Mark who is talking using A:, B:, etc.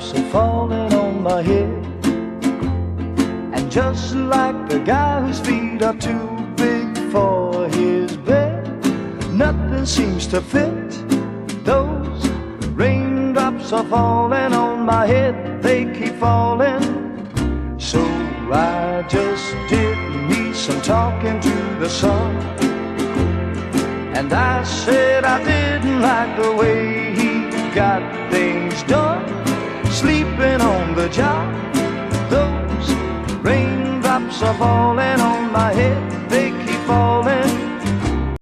A: raindrops are falling on my head. And just like the guy whose feet are too big for his bed, nothing seems to fit. Those raindrops are falling on my head, they keep falling. So I just did me some talking to the sun, and I said I didn't like the way he got things done, sleeping on the job. Those raindrops are falling